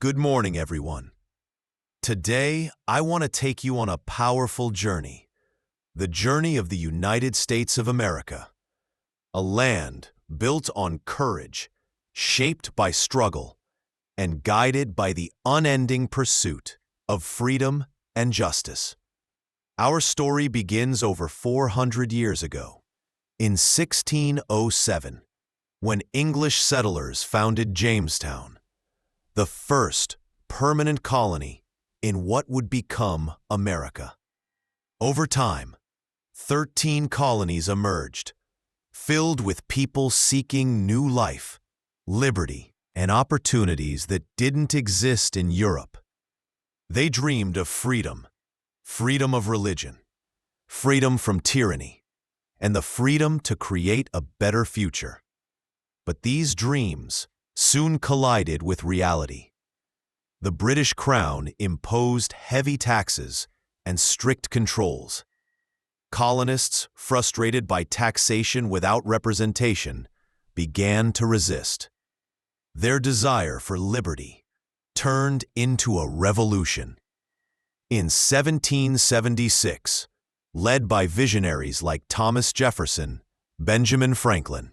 Good morning, everyone. Today, I want to take you on a powerful journey, the journey of the United States of America, a land built on courage, shaped by struggle, and guided by the unending pursuit of freedom and justice. Our story begins over 400 years ago, in 1607, when English settlers founded Jamestown, the first permanent colony in what would become America. Over time, 13 colonies emerged, filled with people seeking new life, liberty, and opportunities that didn't exist in Europe. They dreamed of freedom, freedom of religion, freedom from tyranny, and the freedom to create a better future. But these dreams soon collided with reality. The British Crown imposed heavy taxes and strict controls. Colonists, frustrated by taxation without representation, began to resist. Their desire for liberty turned into a revolution. In 1776, led by visionaries like Thomas Jefferson, Benjamin Franklin,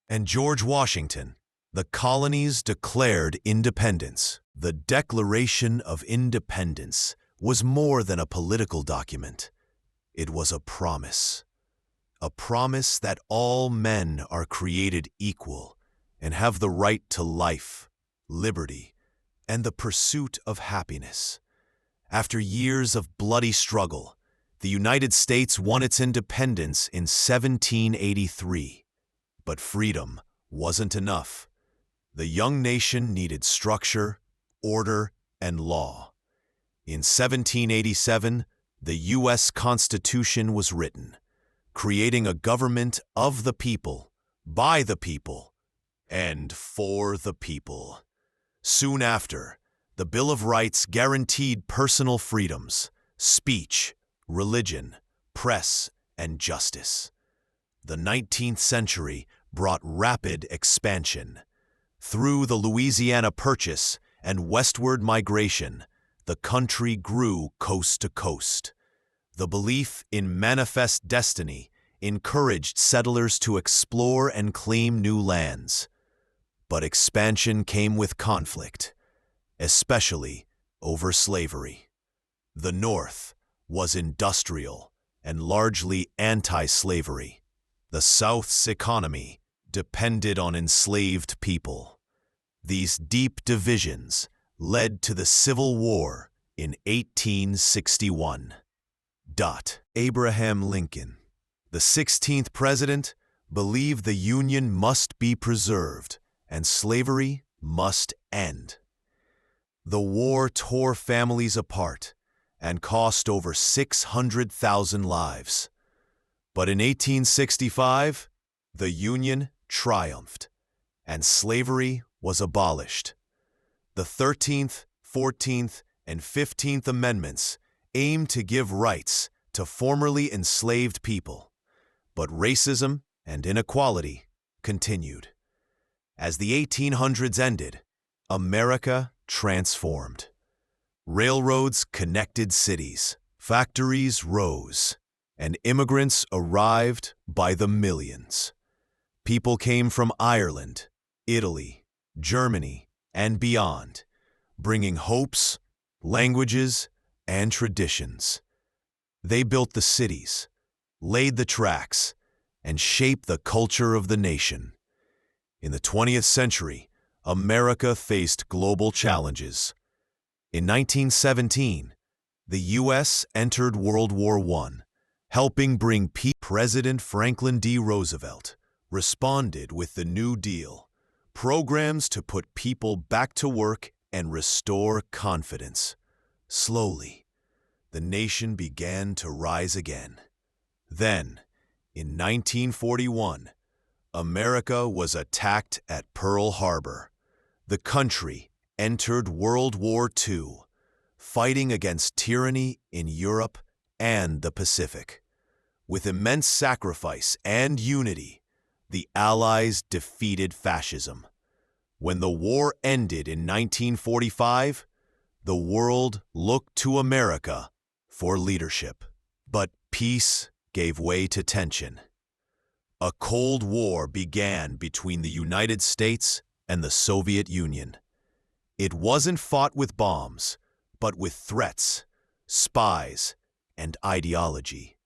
and George Washington, the colonies declared independence. The Declaration of Independence was more than a political document. It was a promise that all men are created equal and have the right to life, liberty, and the pursuit of happiness. After years of bloody struggle, the United States won its independence in 1783. But freedom wasn't enough. The young nation needed structure, order, and law. In 1787, the U.S. Constitution was written, creating a government of the people, by the people, and for the people. Soon after, the Bill of Rights guaranteed personal freedoms, speech, religion, press, and justice. The 19th century brought rapid expansion. Through the Louisiana Purchase and westward migration, the country grew coast to coast. The belief in manifest destiny encouraged settlers to explore and claim new lands. But expansion came with conflict, especially over slavery. The North was industrial and largely anti-slavery. The South's economy depended on enslaved people. These deep divisions led to the Civil War in 1861. Abraham Lincoln, the 16th president, believed the Union must be preserved and slavery must end. The war tore families apart and cost over 600,000 lives. But in 1865, the Union triumphed, and slavery was abolished. The 13th, 14th, and 15th Amendments aimed to give rights to formerly enslaved people, but racism and inequality continued. As the 1800s ended, America transformed. Railroads connected cities, factories rose, and immigrants arrived by the millions. People came from Ireland, Italy, Germany, and beyond, bringing hopes, languages, and traditions. They built the cities, laid the tracks, and shaped the culture of the nation. In the 20th century, America faced global challenges. In 1917, the U.S. entered World War I, helping bring peace. President Franklin D. Roosevelt responded with the New Deal, programs to put people back to work and restore confidence. Slowly, the nation began to rise again. Then, in 1941, America was attacked at Pearl Harbor. The country entered World War II, fighting against tyranny in Europe and the Pacific. With immense sacrifice and unity, the Allies defeated fascism. When the war ended in 1945, the world looked to America for leadership. But peace gave way to tension. A Cold War began between the United States and the Soviet Union. It wasn't fought with bombs, but with threats, spies, and ideology.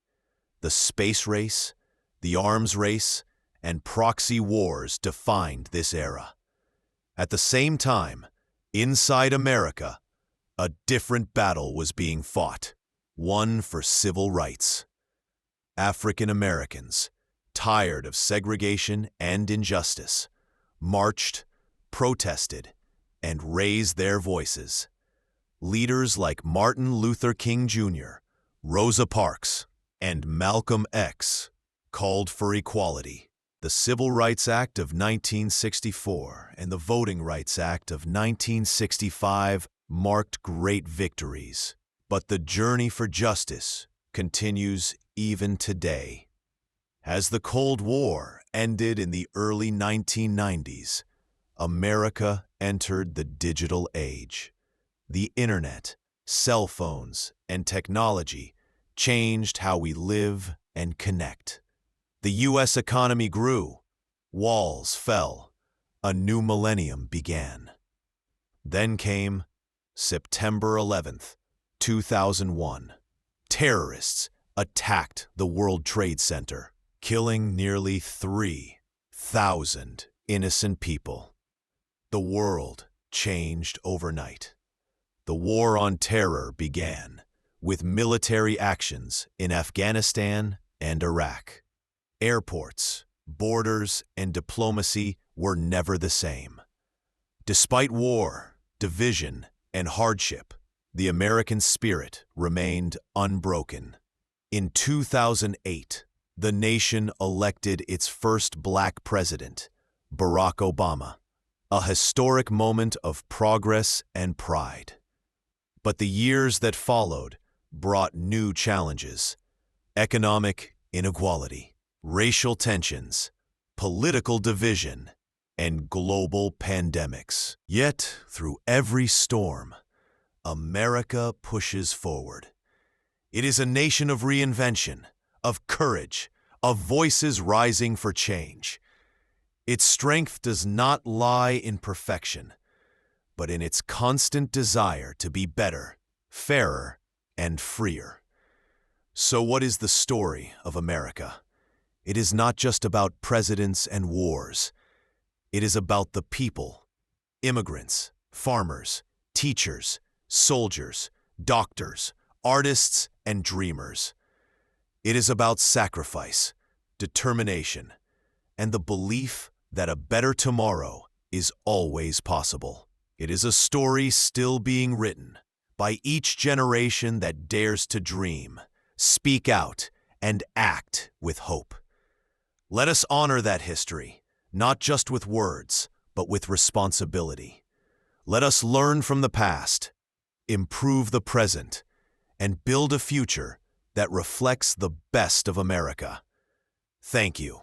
The space race, the arms race, and proxy wars defined this era. At the same time, inside America, a different battle was being fought, one for civil rights. African Americans, tired of segregation and injustice, marched, protested, and raised their voices. Leaders like Martin Luther King Jr., Rosa Parks, and Malcolm X called for equality. The Civil Rights Act of 1964 and the Voting Rights Act of 1965 marked great victories, but the journey for justice continues even today. As the Cold War ended in the early 1990s, America entered the digital age. The internet, cell phones, and technology changed how we live and connect. The U.S. economy grew, walls fell, a new millennium began. Then came September 11th, 2001. Terrorists attacked the World Trade Center, killing nearly 3,000 innocent people. The world changed overnight. The war on terror began with military actions in Afghanistan and Iraq. Airports, borders, and diplomacy were never the same. Despite war, division, and hardship, the American spirit remained unbroken. In 2008, the nation elected its first black president, Barack Obama, a historic moment of progress and pride. But the years that followed brought new challenges: economic inequality, racial tensions, political division, and global pandemics. Yet, through every storm, America pushes forward. It is a nation of reinvention, of courage, of voices rising for change. Its strength does not lie in perfection, but in its constant desire to be better, fairer, and freer. So what is the story of America? It is not just about presidents and wars. It is about the people: immigrants, farmers, teachers, soldiers, doctors, artists, and dreamers. It is about sacrifice, determination, and the belief that a better tomorrow is always possible. It is a story still being written by each generation that dares to dream, speak out, and act with hope. Let us honor that history, not just with words, but with responsibility. Let us learn from the past, improve the present, and build a future that reflects the best of America. Thank you.